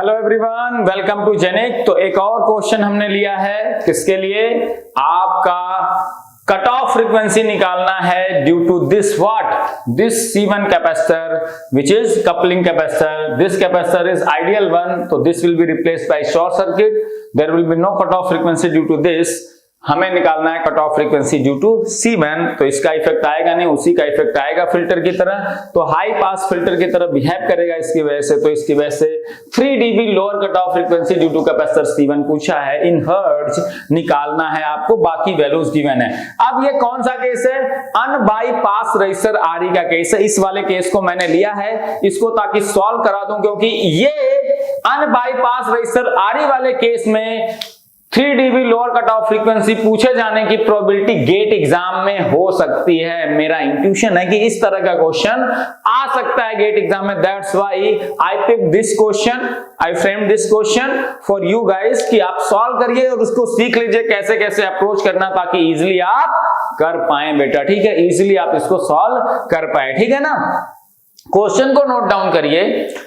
Hello everyone, welcome to Genic. तो एक और क्वेश्चन हमने लिया है, किसके लिए? आपका कट ऑफ फ्रीक्वेंसी निकालना है due to this this C1 capacitor which is coupling capacitor. This capacitor is ideal one, तो this will be replaced by short circuit. There will be no cut off frequency due to this. हमें निकालना है cut off frequency due to C1, तो इसका effect आएगा नहीं, उसी का इफेक्ट आएगा फिल्टर की तरह। तो हाई पास फिल्टर की तरह बिहेव करेगा इसकी वजह से। तो इसकी वजह से 3 dB lower cut off frequency due to capacitor C1 पूछा है, इन हर्ट्ज निकालना है आपको, बाकी वैल्यूज गिवन है। अब ये कौन सा केस है? अनबाईपास रजिस्टर RE का केस है। इस वाले केस को मैंने लिया है इसको ताकि सॉल्व करा दूं, क्योंकि ये अनबाईपास रजिस्टर RE वाले केस में 3 dB lower cut off frequency पूछे जाने की प्रोबेबिलिटी गेट एग्जाम में हो सकती है। मेरा इंट्यूशन है कि इस तरह का क्वेश्चन आ सकता है गेट एग्जाम में। That's why I pick this question, I frame this question for you guys कि आप सॉल्व करिए और उसको सीख लीजिए कैसे कैसे अप्रोच करना, ताकि इजीली आप कर पाए बेटा। ठीक है, इजीली आप इसको सॉल्व कर पाए। ठीक है ना? क्वेश्चन को नोट डाउन करिए,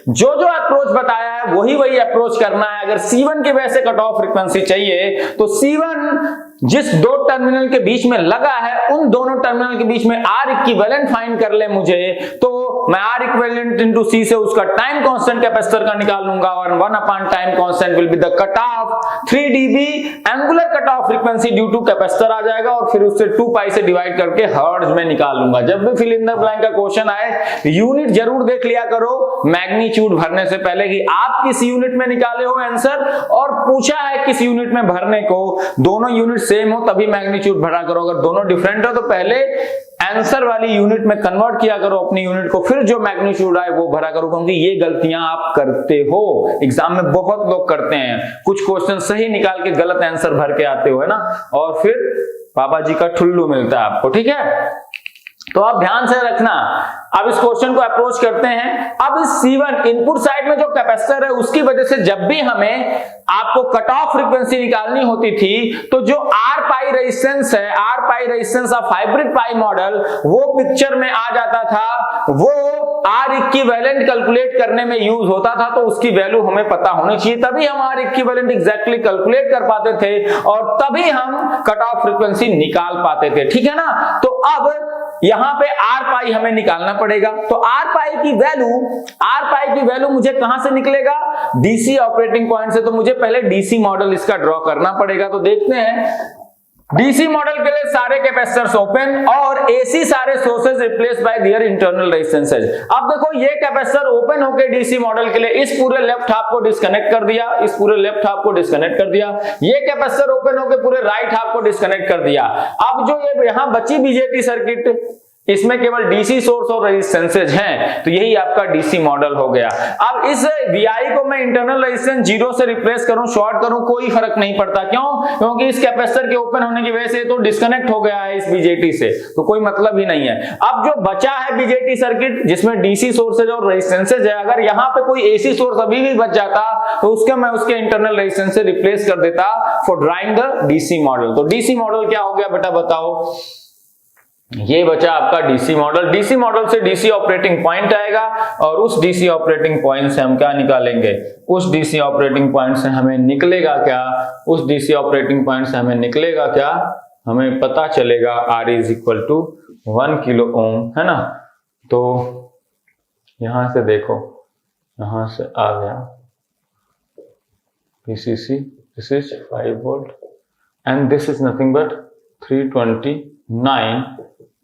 जो जो अप्रोच बताया है वही अप्रोच करना है। अगर C1 की वजह से कट ऑफ फ्रीक्वेंसी चाहिए तो C1 जिस दो टर्मिनल के बीच में लगा है उन दोनों टर्मिनल के बीच में R इक्विवेलेंट फाइंड कर ले मुझे, तो मैं R इक्विवेलेंट इंटू C से उसका टाइम कांस्टेंट कैपेसिटर का निकाल लूंगा और 1 upon time constant will be the cut off 3 dB angular cut off frequency due to capacitor आ जाएगा और फिर उससे 2 पाई से डिवाइड करके हर्ट्ज में निकाल लूंगा। जब भी फिल इन द ब्लैंक का क्वेश्चन आए यूनिट जरूर देख लिया करो मैग्नीट्यूड भरने से पहले कि आप किस यूनिट में निकाले हो आंसर, और पूछा है किस यूनिट में भरने को। दोनों यूनिट सेम हो तभी मैग्नीट्यूड भरा करो, अगर दोनों डिफरेंट हो तो पहले आंसर वाली यूनिट में कन्वर्ट किया करो अपनी यूनिट को, फिर जो मैग्नीट्यूड आए वो भरा करो। क्योंकि ये गलतियां आप करते हो, एग्जाम में बहुत लोग करते हैं, कुछ क्वेश्चन सही निकाल के गलत आंसर भर के आते हो, है ना, और फिर पापा जी का ठुल्लू मिलता है आपको। ठीक है, तो आप ध्यान से रखना। अब इस क्वेश्चन को अप्रोच करते हैं। अब इस C1 इनपुट साइड में जो कैपेसिटर है उसकी वजह से जब भी हमें आपको कट ऑफ फ्रीक्वेंसी निकालनी होती थी तो जो R पाई रेजिस्टेंस है, R pi resistance of hybrid pi model, वो पिक्चर में आ जाता था। वो R इक्विवेलेंट कैलकुलेट करने में यूज होता था, तो उसकी वैल्यू हमें पता होनी चाहिए, तभी हम R इक्विवेलेंट एग्जैक्टली कैलकुलेट कर पाते थे और तभी हम कट ऑफ फ्रीक्वेंसी निकाल पाते थे। ठीक है ना? तो अब यहां पे R पाई हमें निकालना पड़ेगा। तो R पाई की वैल्यू मुझे कहां से निकलेगा? DC ऑपरेटिंग पॉइंट से। तो मुझे पहले DC मॉडल इसका ड्रॉ करना पड़ेगा। तो देखते हैं, DC मॉडल के लिए सारे कैपेसिटर्स ओपन और AC सारे sources replace by their internal resistances. अब देखो ये कैपेसिटर ओपन होके DC मॉडल के लिए इस पूरे लेफ्ट हाफ को डिस्कनेक्ट कर दिया, इस पूरे लेफ्ट हाफ को डिस्कनेक्ट कर दिया। ये कैपेसिटर ओपन होके पूरे राइट हाफ को डिस्कनेक्ट कर दिया। अब जो ये यहां बची BJT सर्किट, इसमें केवल DC सोर्स और रेजिस्टेंसेज हैं, तो यही आपका DC मॉडल हो गया। अब इस VI को मैं इंटरनल रेजिस्टेंस 0 से रिप्लेस करूं, शॉर्ट करूं, कोई फर्क नहीं पड़ता। क्यों? क्योंकि इस कैपेसिटर के ओपन होने की वजह से तो डिस्कनेक्ट हो गया है इस BJT से, तो कोई मतलब ही नहीं है। अब जो बचा है BJT सर्किट जिसमें DC सोर्सेज और रेजिस्टेंसेज है, अगर यहां पे कोई AC सोर्स अभी भी बच जाता तो उसके मैं उसके इंटरनल रेजिस्टेंस से रिप्लेस कर देता for drawing the DC model. तो DC मॉडल क्या हो गया बेटा बताओ? ये बचा आपका DC मॉडल। DC मॉडल से DC ऑपरेटिंग पॉइंट आएगा और उस DC ऑपरेटिंग पॉइंट से हम क्या निकालेंगे? उस DC ऑपरेटिंग पॉइंट से हमें निकलेगा क्या? उस DC ऑपरेटिंग पॉइंट से हमें निकलेगा क्या? हमें पता चलेगा R is equal to 1 kilo ohm, है ना। तो यहां से देखो, यहां से आ गया PCC, this is 5 volt and this is nothing but 329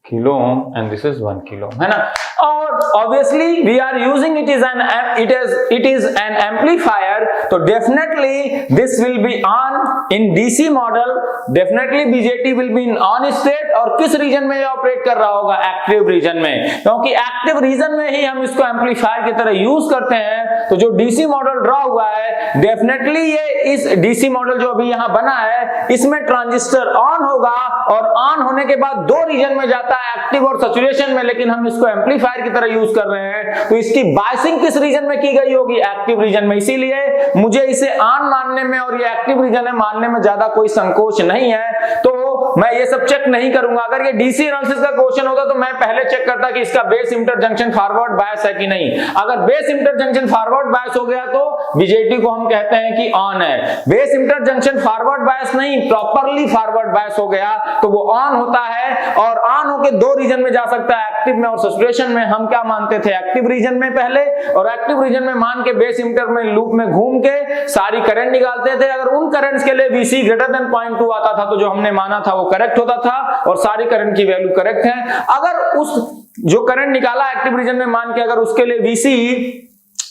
kilo ohm and this is 1 kilo, है ना। और obviously we are using it is an amplifier, तो definitely this will be on in DC model, definitely BJT will be in on state. और किस reason में ये operate कर रहा होगा? एक्टिव रीजन में, क्योंकि एक्टिव रीजन में ही हम इसको एम्पलीफायर की तरह यूज करते हैं। तो जो DC मॉडल ड्रॉ हुआ है, डेफिनेटली ये इस DC मॉडल जो अभी यहां बना है इसमें ट्रांजिस्टर ऑन होगा और ऑन होने के बाद 2 रीजन में जाता है, एक्टिव और सैचुरेशन में, लेकिन हम इसको एम्पलीफायर की तरह यूज कर रहे हैं। तो इसकी बायसिंग किस रीजन में की गई होगी? एक्टिव रीजन में। इसीलिए मुझे इसे ऑन मानने में और ये एक्टिव रीजन है मानने में ज्यादा कोई संकोच नहीं है। तो मैं ये सब चेक नहीं करूंगा। अगर ये डीसी एनालिसिस का क्वेश्चन होता तो मैं पहले चेक करता कि इसका base emitter junction forward bias है कि नहीं। अगर base emitter junction forward bias हो गया तो बीजेटी को हम कहते हैं कि ऑन है। Base emitter junction forward bias नहीं, प्रॉपरली फॉरवर्ड बायस हो गया तो वो ऑन होता है, और ऑन होके दो रीजन में जा सकता है, एक्टिव में और सैचुरेशन में। हम क्या मानते थे, एक्टिव रीजन में पहले, और एक्टिव रीजन में मान के बेस इमिटर में लूप में घूम के सारी करंट निकालते थे। अगर उन करंट्स के लिए VC ग्रेटर देन 0.2 आता था तो जो हमने माना था वो करेक्ट होता था और सारी करंट की वैल्यू करेक्ट है। अगर उस जो करंट निकाला एक्टिव रीजन में मान के अगर उसके लिए VC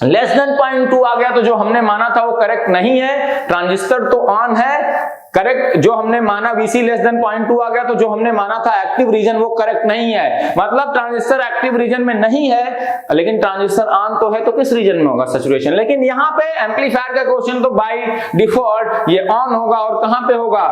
लेस देन 0.2 आ गया तो जो हमने माना था वो करेक्ट नहीं है, ट्रांजिस्टर तो ऑन है। करेक्ट जो हमने माना VC लेस देन 0.2 आ गया तो जो हमने माना था एक्टिव रीजन वो करेक्ट नहीं है, मतलब ट्रांजिस्टर एक्टिव रीजन में नहीं है, लेकिन ट्रांजिस्टर ऑन तो है, तो किस रीजन में होगा, सैचुरेशन। लेकिन यहाँ पे एम्पलीफायर का क्वेश्चन तो बाय डिफॉल्ट ये ऑन होगा, और कहां पे होगा,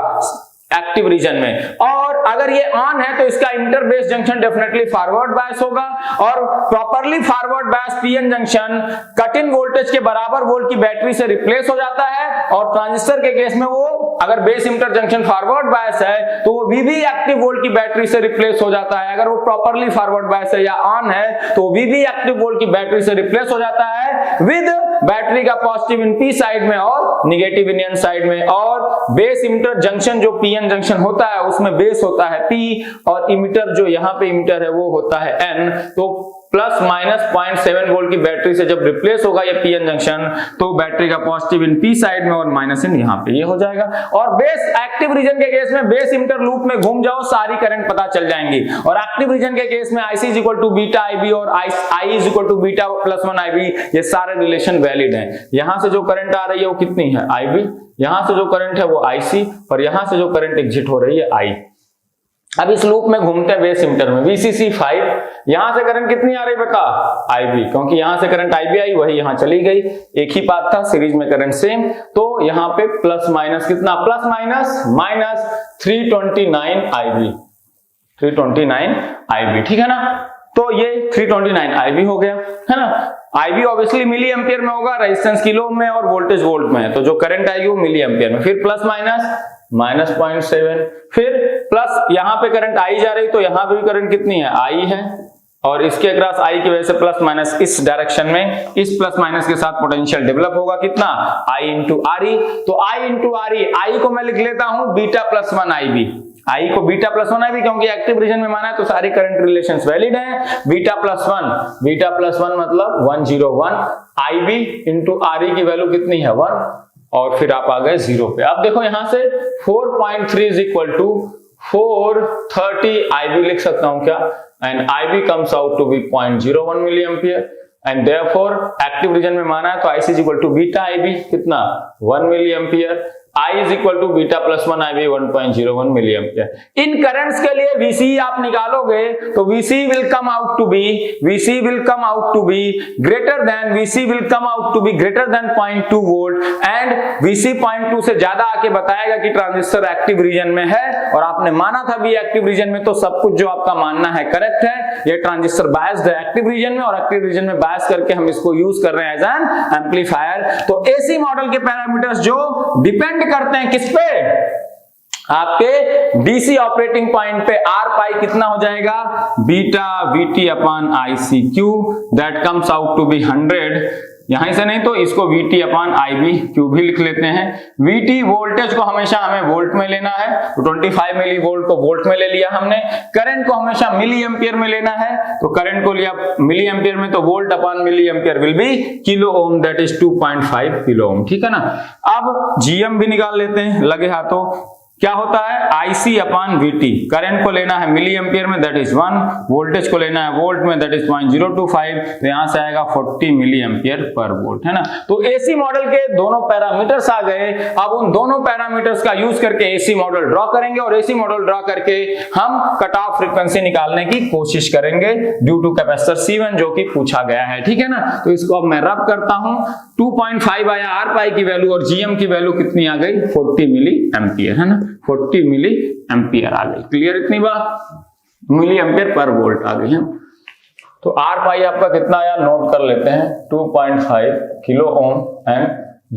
एक्टिव रीजन में। और अगर ये ऑन है तो इसका inter base junction definitely forward bias होगा, और properly forward bias PN junction cut in voltage के बराबर वोल्ट की बैटरी से रिप्लेस हो जाता है, और ट्रांजिस्टर के केस में वो अगर base inter junction forward bias है तो वो VB एक्टिव वोल्ट की बैटरी से रिप्लेस हो जाता है। अगर वो प्रॉपरली फॉरवर्ड बायस है या ऑन है तो VB एक्टिव वोल्ट की बैटरी से रिप्लेस हो जाता है विद बैटरी का पॉजिटिव इन P साइड में और निगेटिव इन N साइड में। और बेस इमिटर जंक्शन जो PN जंक्शन होता है उसमें बेस होता है P, और इमिटर जो यहाँ पे इमिटर है वो होता है N। तो प्लस माइनस 0.7 वोल्ट की बैटरी से जब रिप्लेस होगा ये PN जंक्शन तो बैटरी का पॉजिटिव इन P साइड में और माइनस इन यहाँ पे ये हो जाएगा। और बेस एक्टिव रीजन के केस में बेस इमिटर लूप में घूम जाओ सारी करंट पता चल जाएंगी, और एक्टिव रीजन के केस में IC is equal to beta IB और I is equal to beta plus 1 IB, ये सारे रिलेशन वैलिड हैं। यहां से जो करंट आ रही है वो कितनी है, IB, यहां से जो करंट है वो IC, और यहां से जो करंट एग्जिट हो रही है I। अब इस लूप में घूमते हैं बेस इमिटर में VCC 5, यहां से करंट कितनी आ रही बता, IB, क्योंकि यहां से करंट IB आई वही यहां चली गई, एक ही पाथ था, सीरीज में करंट सेम, तो यहां पे प्लस माइनस कितना, प्लस माइनस 329 IB, 329 IB, ठीक है ना। तो ये 329 IB हो गया, है ना। IB ऑब्वियसली मिली एम्पियर में होगा, रेजिस्टेंस किलो में और वोल्टेज वोल्ट में है, तो जो करंट आएगी वो मिली एम्पियर में। फिर प्लस माइनस 0.7, फिर प्लस यहाँ पे करंट आई जा रही तो यहाँ पे भी करंट कितनी है, आई है, और इसके अक्रॉस आई की वजह से प्लस माइनस इस डायरेक्शन में, इस प्लस माइनस के साथ पोटेंशियल डेवलप होगा कितना, I इंटू RE। तो I इंटू RE, आई को मैं लिख लेता हूं बीटा प्लस 1 IB, आई को बीटा प्लस 1 IB, क्योंकि एक्टिव रीजन में माना है तो सारे करंट रिलेशंस वैलिड हैं। बीटा प्लस 1 मतलब 101 IB इंटू RE की वैल्यू कितनी है 1, और फिर आप आ गए 0 पे। अब देखो यहां से 4.3 इज इक्वल टू 430 IB लिख सकता हूं क्या, and IB comes out to be 0.01 milli ampere, and therefore active region में माना है तो IC is equal to beta IB कितना 1 milli ampere, I is equal to beta plus 1 IB 1.01 milli ampere. इन करंट्स के लिए VC आप निकालोगे तो VC will come out to be greater than 0.2 volt, and VC 0.2 से ज्यादा आके बताएगा कि ट्रांजिस्टर एक्टिव रीजन में है, और आपने माना था भी एक्टिव रीजन में, तो सब कुछ जो आपका मानना है करेक्ट है। ये ट्रांजिस्टर बायस्ड है एक्टिव रीजन में, और एक्टिव रीजन में बायस करके हम इसको यूज कर रहे हैं एज एन एम्पलीफायर। तो AC मॉडल के पैरामीटर्स जो डिपेंड करते हैं किस पे, आपके DC ऑपरेटिंग पॉइंट पे R पाई कितना हो जाएगा, beta VT upon ICQ, that comes out to be 100। यहां से नहीं तो इसको VT अपॉन IBQ भी लिख लेते हैं। VT वोल्टेज को हमेशा हमें वोल्ट में लेना है, तो 25 मिली वोल्ट को वोल्ट में ले लिया हमने। करंट को हमेशा मिली एम्पियर में लेना है, तो करंट को लिया मिली एम्पियर में, तो volt upon milli ampere will be kilo ohm, that is 2.5 kilo ohm, ठीक है ना। अब GM भी निकाल लेते हैं लगे हाथों। क्या होता है, IC अपॉन VT, करंट को लेना है मिली एम्पियर में दैट इज 1, वोल्टेज को लेना है वोल्ट में दैट इज 0.025, तो यहां से आएगा 40 मिली एम्पियर पर वोल्ट, है ना। तो AC मॉडल के दोनों पैरामीटर्स आ गए। अब उन दोनों पैरामीटर्स का यूज करके AC मॉडल ड्रॉ करेंगे, और AC मॉडल ड्रॉ करके हम कट ऑफ फ्रीक्वेंसी निकालने की कोशिश करेंगे ड्यू टू कैपेसिटर C1 जो कि पूछा गया है, ठीक है ना। तो इसको अब मैं रब करता हूं, 2.5 आया R पाई की वैल्यू, और GM की वैल्यू कितनी आ गई, 40 मिली एम्पियर, है ना, 40 मिली एम्पियर आ गई। क्लियर इतनी बात, मिली एम्पियर पर वोल्ट आ गई है। तो R पाई आपका कितना आया, नोट कर लेते हैं, 2.5 kilo ohm, and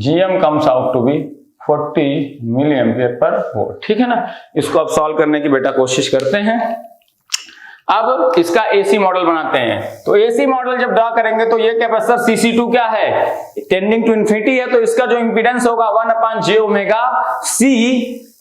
GM comes out to be 40 milli ampere पर वोल्ट, ठीक है ना। इसको अब सॉल्व करने की बेटा कोशिश करते हैं। अब इसका एसी मॉडल बनाते हैं। तो एसी मॉडल जब ड्रा करेंगे तो ये कैपेसिटर CC2 क्या है, टेंडिंग टू इन्फिनिटी है, तो इसका जो इंपीडेंस होगा 1/j ओमेगा C,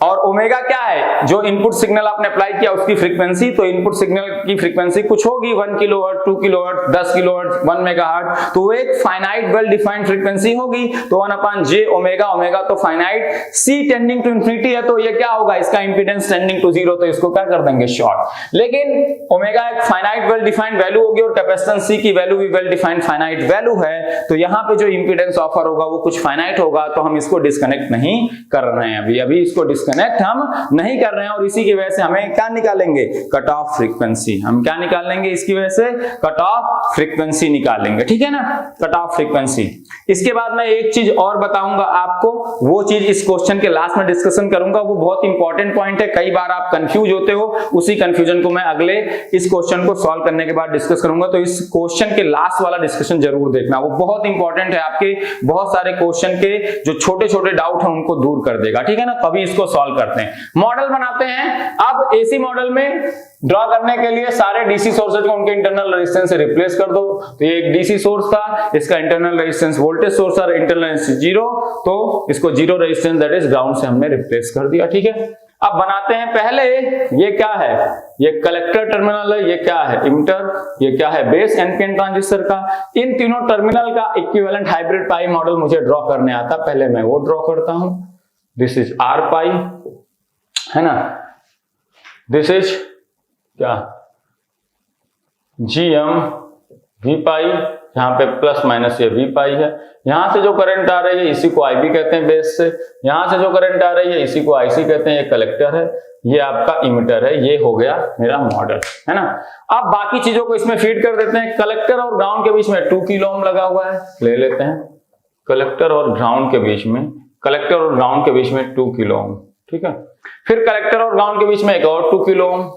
और ओमेगा क्या है, जो इनपुट सिग्नल आपने अप्लाई किया उसकी फ्रीक्वेंसी। तो इनपुट सिग्नल की फ्रीक्वेंसी कुछ होगी 1 किलोहर्ट्ज, 2 किलोहर्ट्ज, 10 किलोहर्ट्ज, 1 मेगाहर्ट्ज, तो वो एक फाइनाइट वेल डिफाइंड फ्रीक्वेंसी होगी। तो 1/j ओमेगा, ओमेगा तो finite, C tending to infinity है, तो ये क्या होगा, इसका इंपीडेंस टेंडिंग टू 0, तो इसको क्या कर देंगे, शॉर्ट। लेकिन ओमेगा एक फाइनाइट वेल डिफाइंड वैल्यू होगी और कैपेसिटेंस C की वैल्यू भी वेल डिफाइंड फाइनाइट वैल्यू है, तो यहाँ पे जो इंपीडेंस ऑफर होगा वो कुछ फाइनाइट होगा, तो हम इसको डिस्कनेक्ट नहीं कर रहे हैं अभी इसको डिस्कनेक्ट हम नहीं कर रहे हैं। और इसी की वजह से हमें क्या निकालेंगे, कट ऑफ फ्रीक्वेंसी। हम क्या निकालेंगे इसकी वजह से, कट ऑफ फ्रीक्वेंसी निकालेंगे, ठीक है ना, कट ऑफ फ्रीक्वेंसी। इसके बाद मैं एक चीज और बताऊंगा आपको, वो चीज इस क्वेश्चन के लास्ट में डिस्कशन करूंगा, वो बहुत इंपॉर्टेंट पॉइंट है, कई बार आप कंफ्यूज होते हो, उसी कंफ्यूजन को मैं अगले इस क्वेश्चन को सॉल्व करने के बाद डिस्कस करूंगा। तो इस क्वेश्चन के लास्ट वाला डिस्कशन जरूर देखना, वो बहुत इंपॉर्टेंट है, आपके बहुत सारे क्वेश्चन के जो छोटे छोटे डाउट है उनको दूर कर देगा, ठीक है ना। तो अभी इसको सॉल्व करते हैं, मॉडल बनाते हैं। अब एसी मॉडल में ड्रॉ करने के लिए सारे डीसी सोर्सेज को उनके इंटरनल रेजिस्टेंस से रिप्लेस कर दो। तो ये एक डीसी सोर्स था, इसका इंटरनल रेजिस्टेंस वोल्टेज सोर्स और इंटरनल रेजिस्टेंस 0, तो इसको 0 रेजिस्टेंस दैट इज ग्राउंड से हमने रिप्लेस कर दिया, ठीक है। अब बनाते हैं, पहले ये क्या है, ये कलेक्टर टर्मिनल है, ये क्या है, इमिटर, ये क्या है, बेस एनपीएन ट्रांजिस्टर का। इन तीनों टर्मिनल का इक्विवेलेंट हाइब्रिड पाई मॉडल मुझे ड्रॉ करने आता, पहले मैं वो ड्रॉ करता हूं। दिस इज आर पाई, है ना, दिस इज क्या, GM V पाई, यहाँ पे प्लस माइनस ये V पाई है। यहां से जो करंट आ रही है इसी को IB कहते हैं बेस से, यहां से जो करंट आ रही है इसी को IC कहते हैं, ये कलेक्टर है, ये आपका इमिटर है, ये हो गया मेरा मॉडल, है ना। अब बाकी चीजों को इसमें फीड कर देते हैं। कलेक्टर और ग्राउंड के बीच में 2 किलो ओम लगा हुआ है, ले लेते हैं, कलेक्टर और ग्राउंड के बीच में, कलेक्टर और ग्राउंड के बीच में 2 किलो ओम, ठीक है। फिर कलेक्टर और ग्राउंड के बीच में एक और 2 किलो ओम,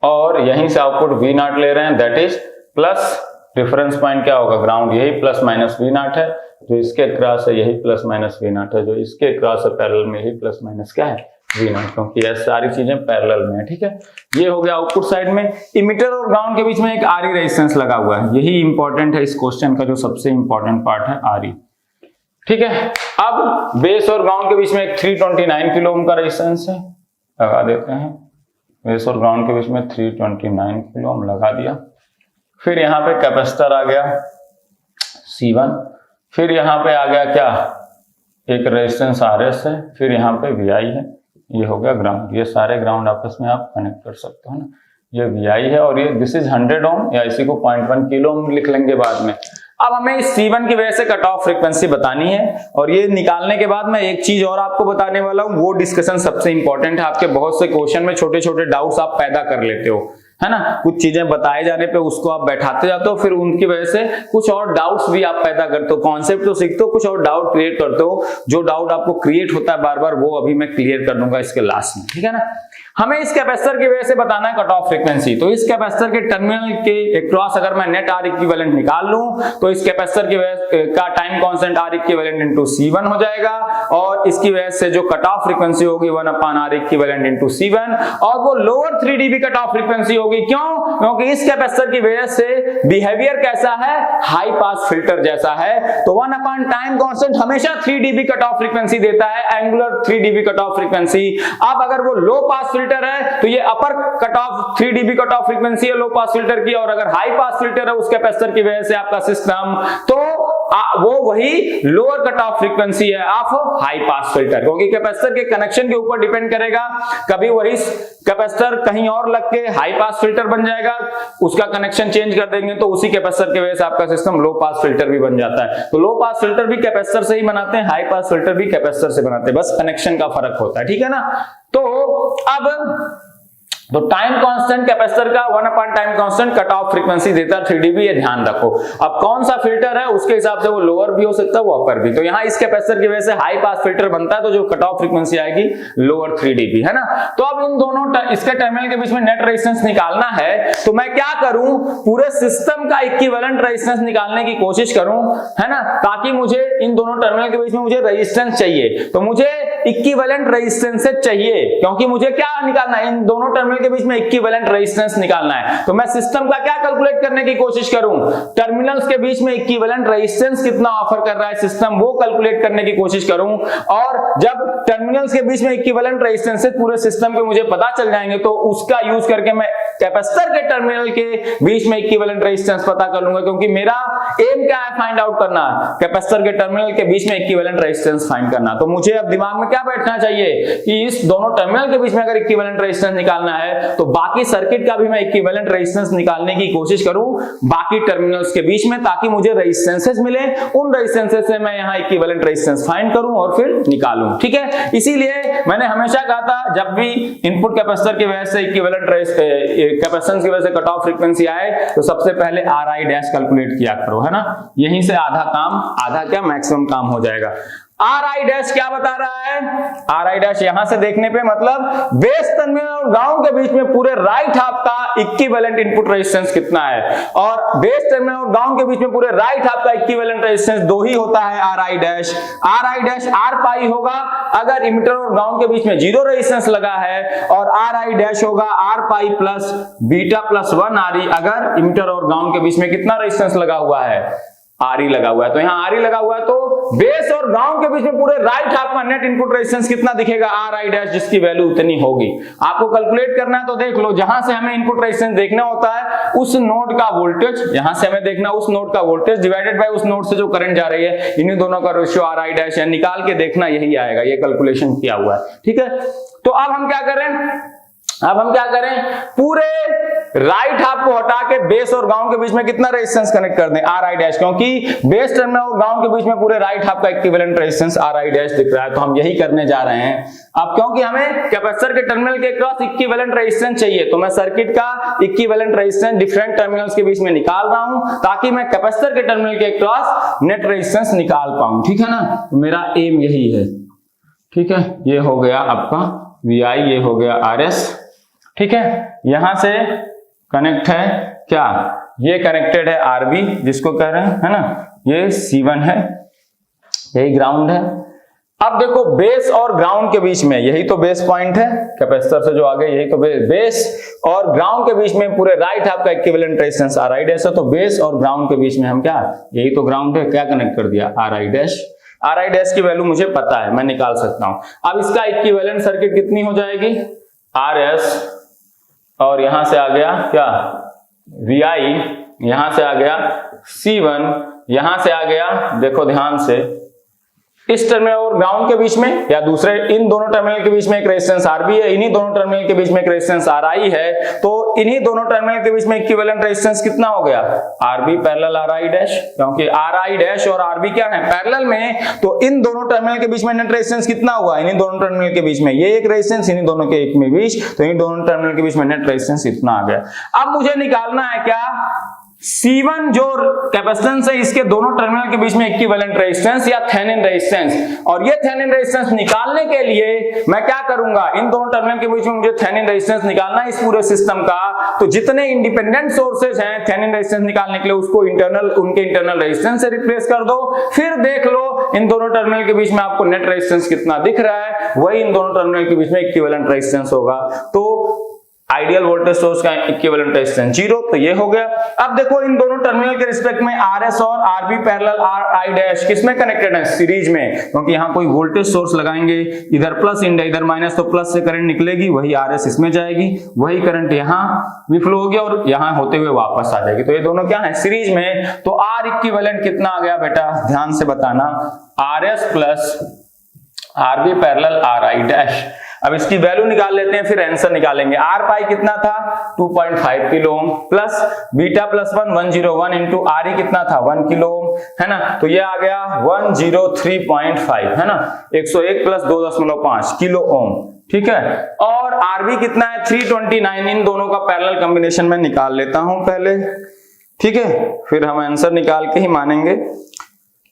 और यहीं से आउटपुट V0 ले रहे हैं, that is plus reference point क्या होगा, ग्राउंड, यही प्लस माइनस V0 है, जो इसके क्रॉस है यही प्लस माइनस V0 है, जो इसके क्रॉस है पैरेलल में यही प्लस माइनस क्या है, V0, क्योंकि ये सारी चीजें पैरेलल में है, ठीक है। ये हो गया आउटपुट साइड में। इमिटर और ग्राउंड के बीच में एक RE रेजिस्टेंस लगा हुआ है, यही इंपॉर्टेंट है इस क्वेश्चन का, जो सबसे इंपॉर्टेंट पार्ट है RE, ठीक है। अब बेस और ग्राउंड के बीच में एक 329 किलो ओम का रेजिस्टेंस है, लगा देते हैं, बेस और ग्राउंड के बीच में 329 किलो ओम लगा दिया। फिर यहाँ पे कैपेसिटर आ गया C1, फिर यहाँ पे आ गया क्या, एक रेजिस्टेंस RS है, फिर यहाँ पे VI है, ये हो गया ग्राउंड। ये सारे ग्राउंड आपस में आप कनेक्ट कर सकते हो ना, ये VI है और ये दिस इज 100 ओम, या इसी को 0.1 किलो ओम लिख लेंगे बाद में। अब हमें इस C1 की वजह से कट ऑफ फ्रीक्वेंसी बतानी है, और ये निकालने के बाद मैं एक चीज और आपको बताने वाला हूं, वो डिस्कशन सबसे इंपॉर्टेंट है। आपके बहुत से क्वेश्चन में छोटे छोटे डाउट्स आप पैदा कर लेते हो, है ना, कुछ चीजें बताए जाने पे उसको आप बैठाते जाते हो, फिर उनकी वजह से कुछ और डाउट्स भी आप पैदा करते हो, कॉन्सेप्ट तो सीखते हो, कुछ और डाउट क्रिएट करते हो। जो डाउट आपको क्रिएट होता है बार बार, वो अभी मैं क्लियर कर दूंगा इसके लास्ट में, ठीक है ना। हमें इस कैपेसिटर की वजह से बताना है कट ऑफ फ्रीक्वेंसी। तो इस कैपेसिटर के टर्मिनल के क्रॉस अगर मैं नेट आर इक्विवेलेंट निकाल लूं, तो इस कैपेसिटर की वजह का time constant R equivalent into C1 हो जाएगा, और इसकी वजह से जो कट ऑफ फ्रीक्वेंसी होगी 1/R इक्विवेलेंट इनटू C1, और वो lower 3 dB cut off frequency होगी। क्यों? क्योंकि इस कैपेसिटर की वजह से बिहेवियर कैसा है, हाई पास फिल्टर जैसा है। तो 1/टाइम कांस्टेंट हमेशा 3 dB कट ऑफ फ्रीक्वेंसी देता है, angular 3 dB cut off frequency. अब अगर वो लो पास फिल्टर है तो ये upper cut off 3 dB cut off frequency है लो पास फिल्टर की, और अगर हाई पास फिल्टर है उस कैपेसिटर की वजह से आपका सिस्टम, तो वो वही लोअर कट ऑफ फ्रीक्वेंसी है ऑफ हाई पास फिल्टर, क्योंकि कैपेसिटर के कनेक्शन के ऊपर डिपेंड करेगा। कभी वही कैपेसिटर कहीं और लग के हाई पास फिल्टर बन जाएगा, उसका कनेक्शन चेंज कर देंगे तो उसी कैपेसिटर की वजह से आपका सिस्टम लो पास फिल्टर भी बन जाता है। तो लो पास फिल्टर भी कैपेसिटर से ही बनाते हैं, हाई पास फिल्टर भी कैपेसिटर से बनाते हैं, बस कनेक्शन का फर्क होता है, ठीक है ना। तो अब तो टाइम कांस्टेंट कैपेसिटर का 1 time constant cut off frequency देता है 3 dB, ये ध्यान रखो। अब कौन सा फिल्टर है उसके हिसाब से वो लोअर भी हो सकता है वो अपर भी। तो यहाँ इस कैपेसिटर की वजह से हाई पास फिल्टर बनता है, तो जो कट ऑफ फ्रीक्वेंसी आएगी लोअर 3 dB, है ना। तो अब इन दोनों इसके टर्मिनल के बीच में नेट रेजिस्टेंस निकालना है, तो मैं क्या करूं, पूरे सिस्टम का इक्विवेलेंट रेजिस्टेंस निकालने की कोशिश करूं, है ना, ताकि मुझे इन दोनों टर्मिनल के बीच में मुझे रेजिस्टेंस चाहिए, तो मुझे इक्विवेलेंट रेजिस्टेंस चाहिए, क्योंकि मुझे क्या निकालना है, इन दोनों टर्मिनल के बीच में इक्विवेलेंट रेजिस्टेंस निकालना है। तो मैं सिस्टम का क्या कैलकुलेट करने की कोशिश करूं, टर्मिनल्स के बीच में इक्विवेलेंट रेजिस्टेंस कितना ऑफर कर रहा है सिस्टम, वो कैलकुलेट करने की कोशिश करूं। और जब टर्मिनल्स के बीच में इक्विवेलेंट रेजिस्टेंस पूरे सिस्टम के मुझे पता चल जाएंगे, तो उसका यूज करके मैं कैपेसिटर के टर्मिनल के बीच में इक्विवेलेंट रेजिस्टेंस पता कर लूंगा, क्योंकि मेरा एम क्या है, फाइंड आउट करना, कैपेसिटर के टर्मिनल के बीच में इक्विवेलेंट रेजिस्टेंस फाइंड करना। तो मुझे अब दिमाग में क्या बैठना चाहिए कि इस दोनों टर्मिनल के बीच में अगर इक्विवेलेंट रेजिस्टेंस निकालना है, तो बाकी सर्किट का भी मैं इक्विवेलेंट रेजिस्टेंस निकालने की कोशिश करूं बाकी टर्मिनल्स के बीच में, ताकि मुझे रेजिस्टेंसेस मिले, उन रेजिस्टेंसेस से मैं यहां इक्विवेलेंट रेजिस्टेंस फाइंड करूं और फिर निकालूं। ठीक है, इसीलिए मैंने हमेशा कहा था जब भी इनपुट कैपेसिटर की वजह से इक्विवेलेंट कैपेसिटेंस की वजह से कट ऑफ फ्रीक्वेंसी आए, तो सबसे पहले RI डैश कैलकुलेट किया करो, है ना, यहीं से आधा काम, आधा क्या मैक्सिमम काम हो जाएगा। RI डैश क्या बता रहा है, RI डैश यहां से देखने पे मतलब बेस टर्मिनल और ग्राउंड के बीच में पूरे राइट हाफ का इक्विवेलेंट इनपुट रेजिस्टेंस कितना है, और बेस टर्मिनल और ग्राउंड के बीच में पूरे राइट हाफ का इक्विवेलेंट रेजिस्टेंस 2 ही होता है, RI dash. RI dash R पाई होगा अगर इमिटर और ग्राउंड के बीच में 0 रेजिस्टेंस लगा है, और RI डैश होगा R pi plus beta plus 1 RE अगर इमिटर और ग्राउंड के बीच में कितना रेजिस्टेंस लगा हुआ है, RE लगा हुआ है। तो यहाँ RE लगा हुआ है, तो बेस और ग्राउंड के बीच में पूरे राइट हाफ का नेट इनपुट रेजिस्टेंस कितना दिखेगा, RI डैश, जिसकी वैल्यू उतनी होगी। आपको कैलकुलेट करना है तो देख लो, जहां से हमें इनपुट रेजिस्टेंस देखना होता है उस नोड का वोल्टेज, यहां से हमें देखना उस नोड का वोल्टेज डिवाइडेड बाय उस नोड से जो करंट जा रही है, इन्हीं दोनों का रेशियो RI डैश है, निकाल के देखना यही आएगा, ये कैलकुलेशन किया हुआ है। ठीक है, तो अब हम क्या करें, पूरे राइट हाफ को हटा के बेस और ग्राउंड के बीच में कितना रेजिस्टेंस कनेक्ट कर दें, RI डैश, क्योंकि बेस टर्मिनल और ग्राउंड के बीच में पूरे राइट हाफ का इक्विवेलेंट रेजिस्टेंस RI डैश दिख रहा है, तो हम यही करने जा रहे हैं। अब क्योंकि हमें कैपेसिटर के टर्मिनल के क्रॉस इक्विवेलेंट रेजिस्टेंस चाहिए, तो मैं सर्किट का इक्विवेलेंट रेजिस्टेंस डिफरेंट टर्मिनल्स के बीच में निकाल रहा हूं, ताकि मैं कैपेसिटर के टर्मिनल के क्रॉस नेट रेजिस्टेंस निकाल पाऊं। ठीक है ना, तो मेरा एम यही है। ठीक है, ये हो गया आपका VI, ये हो गया RS। ठीक है, यहां से कनेक्ट है क्या, ये कनेक्टेड है RB जिसको कह रहे हैं, है ना, ये C1 है, यही ग्राउंड है। अब देखो बेस और ग्राउंड के बीच में, यही तो बेस पॉइंट है कैपेसिटर से जो आगे, यही तो बेस और ग्राउंड के बीच में पूरे राइट हाफ का इक्विवेलेंट रेजिस्टेंस RI डैश है, तो बेस और ग्राउंड के बीच में हम क्या, यही तो ग्राउंड है, क्या कनेक्ट कर दिया, RI डैश। RI डैश की वैल्यू मुझे पता है, मैं निकाल सकता हूं। अब इसका इक्विवेलेंट सर्किट कितनी हो जाएगी, RS, और यहां से आ गया क्या, VI, यहां से आ गया C1, यहां से आ गया, देखो ध्यान से, इस टर्मिनल और ग्राउंड के बीच में या दूसरे इन दोनों टर्मिनल के बीच में एक रेजिस्टेंस RB है, इन्हीं दोनों टर्मिनल के बीच में एक रेजिस्टेंस RI है, तो इन्हीं दोनों टर्मिनल के बीच में इक्विवेलेंट रेजिस्टेंस कितना हो गया, RB पैरेलल RI डैश, क्योंकि RI डैश और RB क्या है, पैरेलल में, तो इन दोनों टर्मिनल के बीच में नेट रेजिस्टेंस कितना हुआ, इन्हीं दोनों टर्मिनल के बीच में, ये एक रेजिस्टेंस, इन्हीं दोनों के एक में बीच, तो इन दोनों टर्मिनल के बीच में नेट रेजिस्टेंस इतना आ गया। अब मुझे निकालना है क्या, C1 जो कैपेसिटेंस है इसके दोनों टर्मिनल के बीच में इक्विवेलेंट रेजिस्टेंस या थेवेनिन रेजिस्टेंस, और ये थेवेनिन रेजिस्टेंस निकालने के लिए मैं क्या करूंगा, इन दोनों टर्मिनल के बीच में मुझे थेवेनिन रेजिस्टेंस निकालना है इस पूरे सिस्टम का, तो जितने इंडिपेंडेंट सोर्सेज हैं थेवेनिन रेजिस्टेंस निकालने के लिए उसको उनके इंटरनल रेजिस्टेंस से रिप्लेस कर दो, फिर देख लो इन दोनों टर्मिनल के बीच में आपको नेट रेजिस्टेंस कितना दिख रहा है, वही इन दोनों टर्मिनल के बीच में इक्विवेलेंट रेजिस्टेंस होगा। तो आइडियल वोल्टेज सोर्स का इक्विवेलेंट रेजिस्टेंस 0, तो ये हो गया। अब देखो इन दोनों टर्मिनल के रिस्पेक्ट में RS और RB पैरेलल RI डैश किसमें कनेक्टेड है, सीरीज में, क्योंकि यहाँ कोई वोल्टेज सोर्स लगाएंगे, इधर प्लस इधर माइनस, तो प्लस से करंट निकलेगी, वही RS इसमें जाएगी, वही करंट यहाँ भी फ्लो होगी और यहाँ होते हुए वापस आ जाएगी, तो ये दोनों क्या है, सीरीज में। तो R इक्विवेलेंट कितना आ गया बेटा, ध्यान से बताना, RS plus RB parallel RI dash. अब इसकी वैल्यू निकाल लेते हैं, फिर आंसर निकालेंगे। आर पाई कितना था 2.5 kilo ohm plus beta plus 101 into R E कितना था 1 किलो ओम, है ना। तो ये आ गया 103.5, है ना। 101 प्लस 2.5 किलो ओम, ठीक है। और आरबी कितना है 329। इन दोनों का पैरेलल कॉम्बिनेशन में निकाल लेता हूं पहले, ठीक है, फिर हम आंसर निकाल के ही मानेंगे।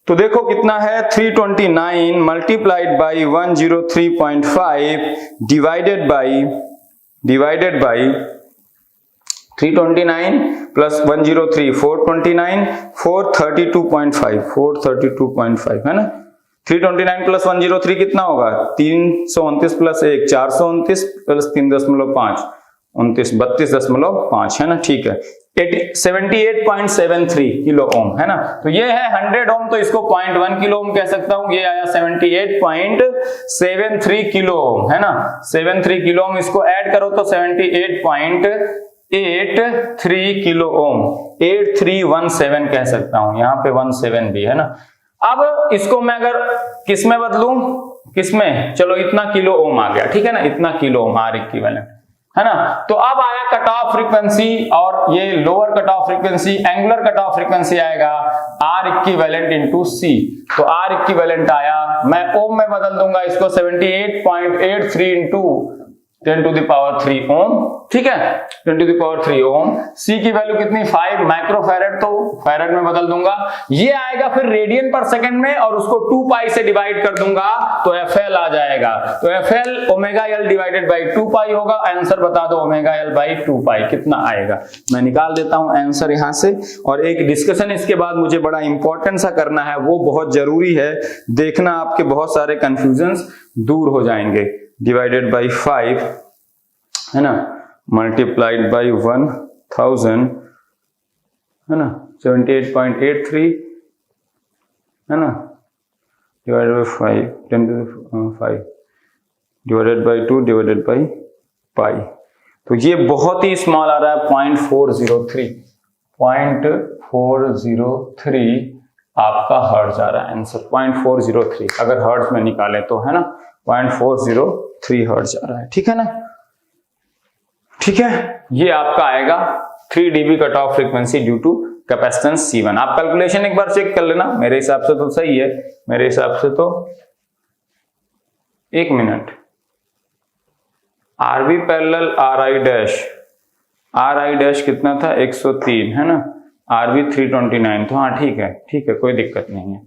तो देखो कितना है 329 multiplied by 103.5 divided by 329 plus 103 429 432.5 है ना। 329 प्लस 103 कितना होगा 329 प्लस 1 429 प्लस 3.5 29 32.5, है ना, ठीक है। 78.73 किलो ओम, है ना। तो ये है 100 ओम, तो इसको 0.1 किलो ओम कह सकता हूं। ये आया 78.73 किलो ओम, है ना। 73 किलो ओम, इसको ऐड करो तो 78.83 किलो ओम, 8317 कह सकता हूं, यहाँ पे 17 भी है ना। अब इसको मैं अगर किस में बदलूं, किस में, चलो इतना किलो ओम आ गया, ठीक है ना, इतना किलो ओम आर इक्विवेलेंट, है ना। तो अब आया कट ऑफ फ्रीक्वेंसी, और ये lower cut off frequency, angular cut off frequency आएगा आर इक्विवेलेंट इंटू सी। तो आर इक्विवेलेंट आया, मैं ओम में बदल दूंगा इसको 78.83 इंटू 10 to the power 3 ओम, ठीक है, 10 to the power 3 ओम। सी की वैल्यू कितनी 5 माइक्रोफैरेड, तो फैरेड में बदल दूंगा। ये आएगा फिर रेडियन पर सेकंड में, और उसको 2 पाई से डिवाइड कर दूंगा तो एफएल आ जाएगा। तो FL omega L divided by 2 पाई होगा। आंसर बता दो ओमेगा एल बाई 2 पाई कितना आएगा। मैं निकाल देता हूं आंसर यहां से। और एक डिस्कशन इसके बाद मुझे बड़ा इंपॉर्टेंट सा करना है, वो बहुत जरूरी है, देखना आपके बहुत सारे कंफ्यूजन दूर हो जाएंगे। डिवाइडेड बाई 5, है ना, मल्टीप्लाइड बाई 1000, है ना, 78.83, है ना, divided by 5 10 to the 5 divided by 2 divided by pi. तो ये बहुत ही स्मॉल आ रहा है 0.403 आपका हर्ट्ज आ रहा है आंसर 0.403, अगर हर्ट्ज में निकाले तो, है ना, 0.403 हर्ट्ज आ रहा है, ठीक है ना, ठीक है। ये आपका आएगा 3 dB cut off frequency due to capacitance C1। आप कैलकुलेशन एक बार चेक कर लेना, मेरे हिसाब से तो सही है, मेरे हिसाब से तो 1 minute. RB parallel RI dash कितना था 103, है ना, RB 329, तो हाँ ठीक है, ठीक है, कोई दिक्कत नहीं है।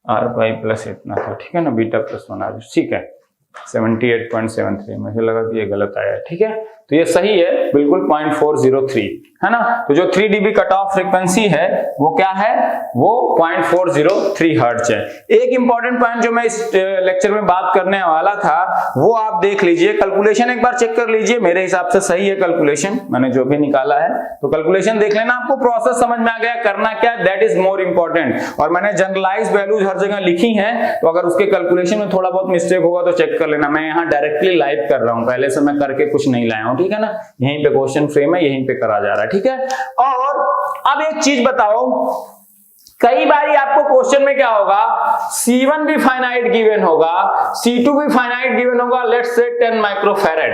RY प्लस इतना था, ठीक है ना, बीटा प्लस 1 RB, ठीक है। 78.73, मुझे लगा कि ये गलत आया, ठीक है। तो ये सही है बिल्कुल 0.403, है ना। तो जो 3 dB कट ऑफ फ्रीक्वेंसी है वो क्या है, वो 0.403 हर्ट्ज है। एक इंपॉर्टेंट पॉइंट जो मैं इस लेक्चर में बात करने वाला था वो आप देख लीजिए, कैलकुलेशन एक बार चेक कर लीजिए, मेरे हिसाब से सही है कैलकुलेशन, मैंने जो भी निकाला है। तो कैलकुलेशन देख लेना, आपको प्रोसेस समझ में आ गया, करना क्या, दैट इज मोर इंपॉर्टेंट। और मैंने जनरलाइज वैल्यूज हर जगह लिखी हैं, तो अगर उसके कैलकुलेशन में थोड़ा बहुत मिस्टेक होगा तो चेक कर लेना। मैं यहाँ डायरेक्टली लाइव कर रहा हूँ, पहले से मैं करके कुछ नहीं लाया हूँ, ठीक है ना, यहीं पे क्वेश्चन फ्रेम है, यहीं पे करा जा रहा है, ठीक है। और अब एक चीज बताओ, कई बारी आपको क्वेश्चन में क्या होगा, C1 भी फाइनाइट गिवन होगा, C2 भी फाइनाइट गिवन होगा, let's say 10 microfarad,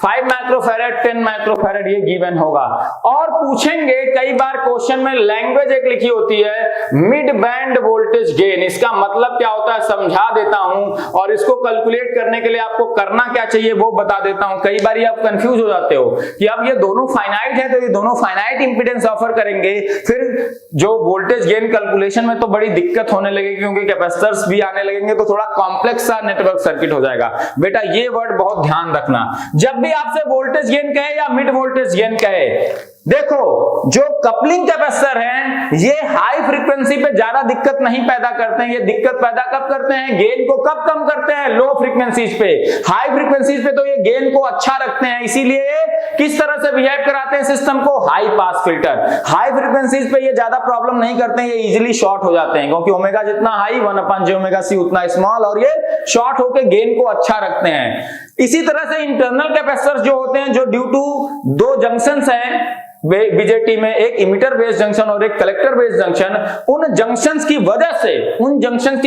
5 microfarad, 10 microfarad ये गिवन होगा। और पूछेंगे कई बार क्वेश्चन में, लैंग्वेज एक लिखी होती है मिड बैंड वोल्टेज गेन, इसका मतलब क्या होता है समझा देता हूं, और इसको कैलकुलेट करने के लिए आपको करना क्या चाहिए वो बता देता हूं। कई बार आप कंफ्यूज हो जाते हो कि अब ये दोनों फाइनाइट है, तो ये दोनों फाइनाइट इंपीडेंस ऑफर करेंगे, फिर जो वोल्टेज गेन कैलकुलेशन में तो बड़ी दिक्कत होने लगेगी, क्योंकि कैपेसिटर्स भी आने लगेंगे, तो थोड़ा कॉम्प्लेक्स सा नेटवर्क सर्किट हो जाएगा। बेटा ये वर्ड बहुत ध्यान रखना, जब भी आपसे वोल्टेज गेन कहे या मिड वोल्टेज गेन कहे, देखो जो कपलिंग कैपेसिटर हैं ये हाई फ्रीक्वेंसी पे ज्यादा दिक्कत नहीं पैदा करते हैं। ये दिक्कत पैदा कब करते हैं, गेन को कब कम करते हैं, लो फ्रीक्वेंसीज पे। हाई फ्रीक्वेंसीज पे तो ये गेन को अच्छा रखते हैं, इसीलिए किस तरह से बिहेव कराते हैं सिस्टम को, high pass filter. High frequencies पे ये ज्यादा प्रॉब्लम नहीं करते हैं, ये इजिली शॉर्ट हो जाते हैं, क्योंकि ओमेगा जितना हाई 1/j⍵c उतना स्मॉल, और ये शॉर्ट होकर गेन को अच्छा रखते हैं। इसी तरह से इंटरनल कैपेसिटर्स जो होते हैं, जो ड्यू टू 2 जंक्शंस हैं, बीजेटी में एक इमिटर बेस्ड जंक्शन और एक कलेक्टर बेस्ड जंक्शन, उन जंक्शंस की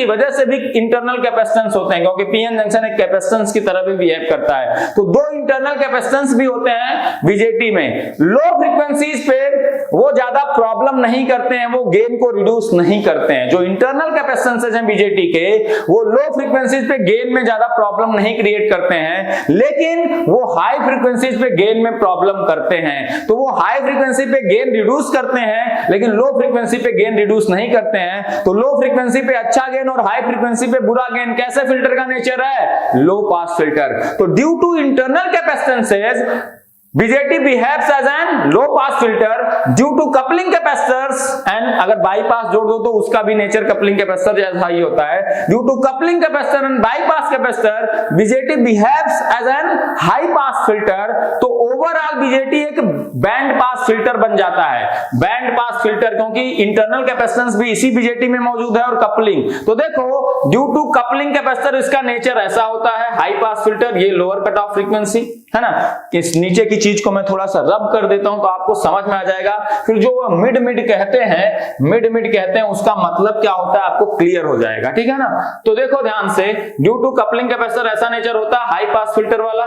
वजह से भी इंटरनल कैपेसिटेंस होते हैं, क्योंकि पीएन जंक्शन एक कैपेसिटेंस की तरह भी बिहेव करता है। तो दो इंटरनल कैपेसिटेंस भी होते हैं बीजेटी में। लो फ्रीक्वेंसीज पे वो ज्यादा प्रॉब्लम नहीं करते हैं, वो गेन को रिड्यूस नहीं करते हैं। जो इंटरनल कैपेसिटेंसेस हैं बीजेटी के, वो लो फ्रीक्वेंसीज पे गेन में ज्यादा प्रॉब्लम नहीं क्रिएट करते हैं, लेकिन वो हाई फ्रीक्वेंसीज पे गेन में प्रॉब्लम करते हैं। तो वो हाई फ्रीक्वेंसी पे गेन रिड्यूस करते हैं, लेकिन लो फ्रीक्वेंसी पे गेन रिड्यूस नहीं करते हैं। तो लो फ्रीक्वेंसी पे अच्छा गेन और हाई फ्रीक्वेंसी पे बुरा गेन, कैसे फिल्टर का नेचर है? Low pass filter. तो due to internal capacitances BJT behaves as an low pass filter due to coupling capacitors, and अगर bypass जोड़ दो तो उसका भी नेचर कपलिंग कैपेसिटर जैसा ही होता है। Due to coupling capacitor and bypass capacitor, BJT behaves as an high pass filter। तो ओवरऑल BJT एक बैंड पास फिल्टर बन जाता है। बैंड पास फिल्टर, क्योंकि इंटरनल कैपेसिटेंस भी इसी BJT में मौजूद है और कपलिंग। तो देखो, ड्यू टू कपलिंग कैपेसिटर इसका नेचर ऐसा होता है, हाई पास फिल्टर, ये लोअर कट ऑफ फ्रीक्वेंसी है ना। इस नीचे की चीज को मैं थोड़ा सा रब कर देता हूं तो आपको समझ में आ जाएगा। फिर जो मिड कहते हैं उसका मतलब क्या होता है आपको क्लियर हो जाएगा, ठीक है ना। तो देखो ध्यान से, ड्यू टू कपलिंग कैपेसिटर ऐसा नेचर होता है, हाई पास फिल्टर वाला,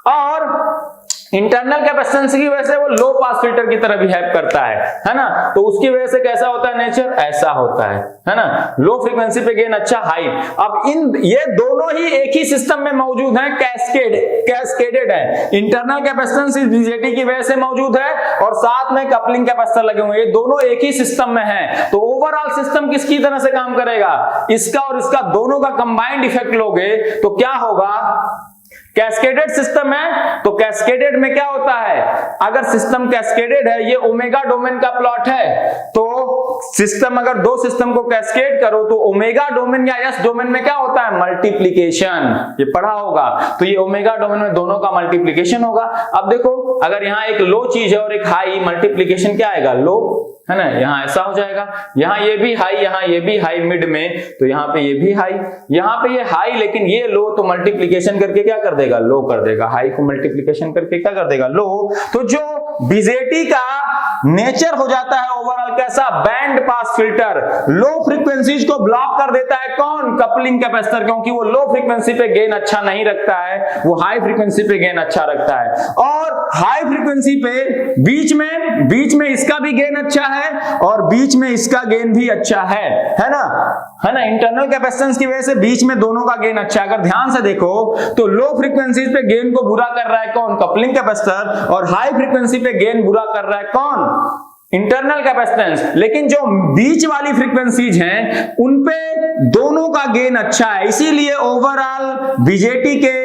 और इंटरनल कैपेसिटेंस की वजह से वो लो पास फिल्टर की तरह बिहेव करता है ना। तो उसकी वजह से कैसा होता है नेचर? ऐसा होता है ना। लो फ्रीक्वेंसी पे गेन अच्छा, हाई। अब ये दोनों ही एक ही सिस्टम में मौजूद हैं, कैस्केडेड है। इंटरनल कैपेसिटेंस इस बीजेटी की वजह से मौजूद है और साथ में कपलिंग कैपेसिटर लगे हुए हैं, ये दोनों एक ही सिस्टम में है। तो ओवरऑल सिस्टम किसकी तरह से काम करेगा? इसका और इसका दोनों का कंबाइंड इफेक्ट लोगे तो क्या होगा? कैस्केडेड सिस्टम है, तो कैस्केडेड में क्या होता है? अगर सिस्टम कैस्केडेड है, ये ओमेगा डोमेन का प्लॉट है, तो सिस्टम, अगर दो सिस्टम को कैस्केड करो तो ओमेगा डोमेन या एस डोमेन में क्या होता है? मल्टीप्लिकेशन। ये पढ़ा होगा। तो ये ओमेगा डोमेन में दोनों का मल्टीप्लिकेशन होगा। अब देखो, अगर यहाँ एक लो चीज है और एक हाई, मल्टीप्लिकेशन क्या आएगा? लो, है ना। यहाँ ऐसा हो जाएगा, यहाँ ये भी हाई, यहाँ ये भी हाई मिड में, तो यहाँ पे ये भी हाई, यहाँ पे ये हाई लेकिन ये लो, तो मल्टीप्लिकेशन करके क्या कर देगा? लो कर देगा। हाई को मल्टीप्लिकेशन करके क्या कर देगा? लो। तो जो बीजेटी का नेचर हो जाता है ओवरऑल कैसा? Band pass filter. Low frequencies को ब्लॉक कर देता है कौन? कपलिंग कैपेसिटर, क्योंकि वो लो फ्रीक्वेंसी पे गेन अच्छा नहीं रखता है, वो हाई फ्रीक्वेंसी पे गेन अच्छा रखता है। और हाई फ्रीक्वेंसी पे बीच में इसका भी गेन अच्छा है और बीच में इसका गेन भी अच्छा है ना। इंटरनल कैपेसिटेंस की वजह से बीच में दोनों का गेन अच्छा है। अगर ध्यान से देखो तो लो फ्रीक्वेंसीज पे गेन को बुरा कर रहा है कौन? कपलिंग कैपेसिटर, और हाई फ्रीक्वेंसी पे गेन बुरा कर रहा है कौन? Internal capacitance. लेकिन जो बीच वाली फ्रीक्वेंसीज हैं उनपे दोनों का गेन अच्छा है, इसीलिए ओवरऑल बीजेटी के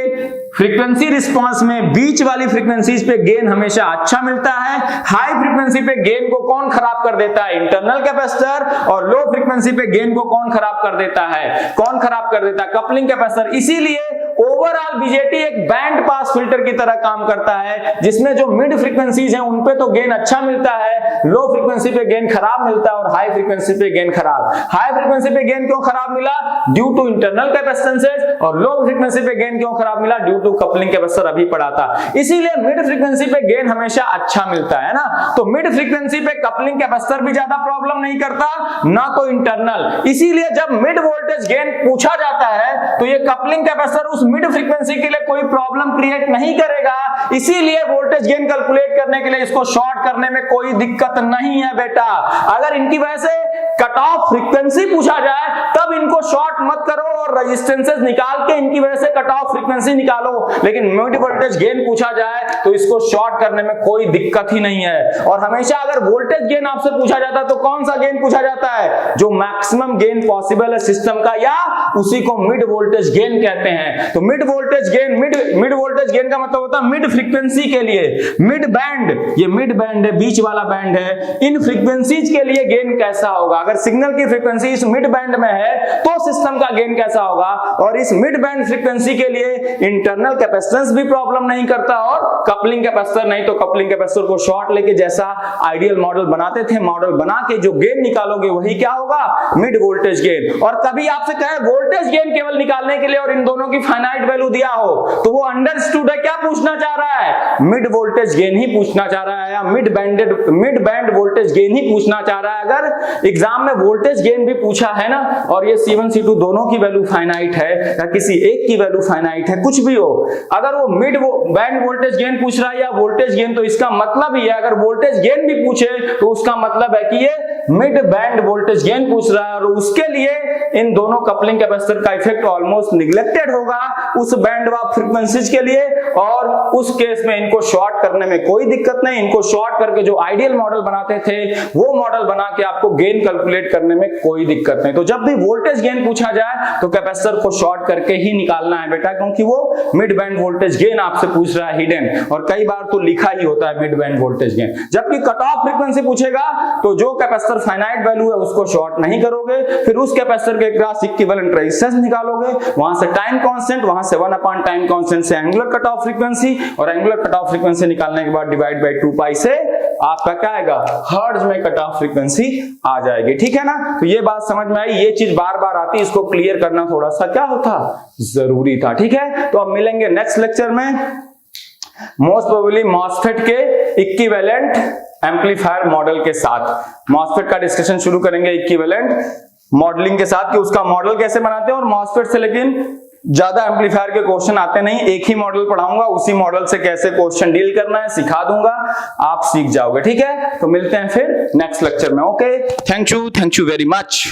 फ्रीक्वेंसी रिस्पांस में बीच वाली फ्रीक्वेंसीज पे गेन हमेशा अच्छा मिलता है। हाई फ्रीक्वेंसी पे गेन को कौन खराब कर देता है? Internal capacitor. और लो फ्रीक्वेंसी पे गेन को कौन खराब कर देता है? Coupling capacitor. इसीलिए ओवरऑल बीजेटी एक बैंड पास फिल्टर की तरह काम करता है, जिसमें जो मिड फ्रीक्वेंसीज हैं उनपे तो गेन अच्छा मिलता है, लो फ्रीक्वेंसी पे गेन खराब मिलता है और हाई फ्रीक्वेंसी पे गेन खराब। हाई फ्रीक्वेंसी पे गेन क्यों खराब मिला? Due to internal capacitances. और लो फ्रीक्वेंसी पे गेन क्यों खराब मिला? ड्यू टू कपलिंग कैपेसिटर, अभी पढ़ा था। इसीलिए मिड फ्रीक्वेंसी पे गेन हमेशा अच्छा मिलता है ना। तो मिड फ्रीक्वेंसी पे कपलिंग कैपेसिटर भी ज्यादा प्रॉब्लम नहीं करता, ना तो इंटरनल। इसीलिए जब मिड वोल्टेज गेन पूछा जाता है तो ये कपलिंग कैपेसिटर उस मिड फ्रीक्वेंसी के लिए कोई प्रॉब्लम क्रिएट नहीं करेगा। इसीलिए वोल्टेज गेन कैलकुलेट करने के लिए इसको शॉर्ट करने में कोई दिक्कत नहीं है बेटा। अगर इनकी वजह से कट ऑफ फ्रीक्वेंसी पूछा जाए तब इनको शॉर्ट मत करो और रेजिस्टेंसेस निकाल के इनकी वजह से कट ऑफ फ्रीक्वेंसी निकालो। लेकिन मिड वोल्टेज गेन पूछा जाए तो इसको शॉर्ट करने में कोई दिक्कत ही नहीं है। और हमेशा अगर वोल्टेज गेन आपसे पूछा जाता है तो कौन सा गेन पूछा जाता है? जो मैक्सिमम गेन पॉसिबल है सिस्टम का, या उसी को मिड वोल्टेज गेन कहते हैं। तो मिड वोल्टेज गेन का मतलब होता है मिड फ्रीक्वेंसी के लिए, मिड बैंड, ये मिड बैंड है, बीच वाला बैंड है, इन फ्रीक्वेंसीज के लिए गेन कैसा होगा? अगर सिग्नल की फ्रीक्वेंसी इस मिड बैंड में है तो सिस्टम का गेन कैसा होगा, और इस मिड बैंड फ्रीक्वेंसी के लिए इंटरनल कैपेसिटेंस भी प्रॉब्लम नहीं करता और कपलिंग कैपेसिटर नहीं, तो कपलिंग कैपेसिटर को शॉर्ट लेके जैसा आइडियल मॉडल बनाते थे, मॉडल बना के जो गेन निकालोगे वही क्या होगा, मिड वोल्टेज गेन। और कभी आपसे कहे वोल्टेज गेन केवल निकालने के लिए और इन दोनों की फाइनाइट वैल्यू दिया हो तो वो अंडरस्टूड है, क्या पूछना चाह रहा है, मिड वोल्टेज गेन ही पूछना चाह रहा है, या मिड बैंड वोल्टेज गेन ही पूछना चाह रहा है। अगर एग्जाम में वोल्टेज गेन भी पूछा है ना, और ये C1 C2 दोनों की वैल्यू फाइनाइट है या किसी एक की वैल्यू फाइनाइट है, कुछ भी हो, अगर वो मिड बैंड वोल्टेज गेन पूछ रहा है या वोल्टेज गेन, तो इसका मतलब ही है, अगर वोल्टेज गेन भी पूछे तो उसका मतलब है कि ये मिड बैंड वोल्टेज गेन पूछ रहा है, और उसके लिए इन दोनों कपलिंग कैपेसिटर का इफेक्ट ऑलमोस्ट निग्लेक्टेड होगा उस बैंड ऑफ फ्रीक्वेंसीज के लिए, और उस केस में इनको शॉर्ट करने में कोई दिक्कत नहीं। इनको शॉर्ट करके जो आइडियल मॉडल बनाते थे वो मॉडल बना के आपको गेन कैलकुलेट करने में कोई दिक्कत नहीं। तो जब भी वोल्टेज गेन पूछा जाए तो कैपेसिटर को शॉर्ट करके ही निकालना है बेटा, क्योंकि वो मिड बैंड वोल्टेज गेन आपसे पूछ रहा है हिडन, और कई बार तो लिखा ही होता है मिड बैंड वोल्टेज गेन। जबकि कट ऑफ फ्रीक्वेंसी पूछेगा तो जो कैपेसिटर फाइनाइट वैल्यू है उसको शॉर्ट नहीं करोगे, फिर उस कैपेसिटर के क्रॉस इक्विवेलेंट रेजिस्टेंस निकालोगे, वहां से टाइम कांस्टेंट, वहां से 1 अपॉन टाइम कांस्टेंट से एंगुलर कट ऑफ फ्रीक्वेंसी, और एंगुलर कट ऑफ फ्रीक्वेंसी निकालने के बाद डिवाइड बाय 2 पाई से आपका क्या आएगा, हर्ट्ज में कट ऑफ फ्रीक्वेंसी आ जाएगी। ठीक है ना, तो ये बात समझ में आई, ये चीज बार बार आती है, इसको क्लियर करना थोड़ा सा क्या होता जरूरी था। ठीक है, तो अब मिलेंगे नेक्स्ट लेक्चर में मोस्ट प्रोबेबली मॉसफेट के इक्विवेलेंट एम्पलीफायर मॉडल के साथ। मॉसफेट का डिस्कशन शुरू करेंगे इक्विवेलेंट मॉडलिंग के साथ कि उसका मॉडल कैसे बनाते हैं, और मॉसफेट से लेकिन ज्यादा एम्पलीफायर के क्वेश्चन आते नहीं, एक ही मॉडल पढ़ाऊंगा, उसी मॉडल से कैसे क्वेश्चन डील करना है सिखा दूंगा, आप सीख जाओगे। ठीक है, तो मिलते हैं फिर नेक्स्ट लेक्चर में। Okay, thank you very much.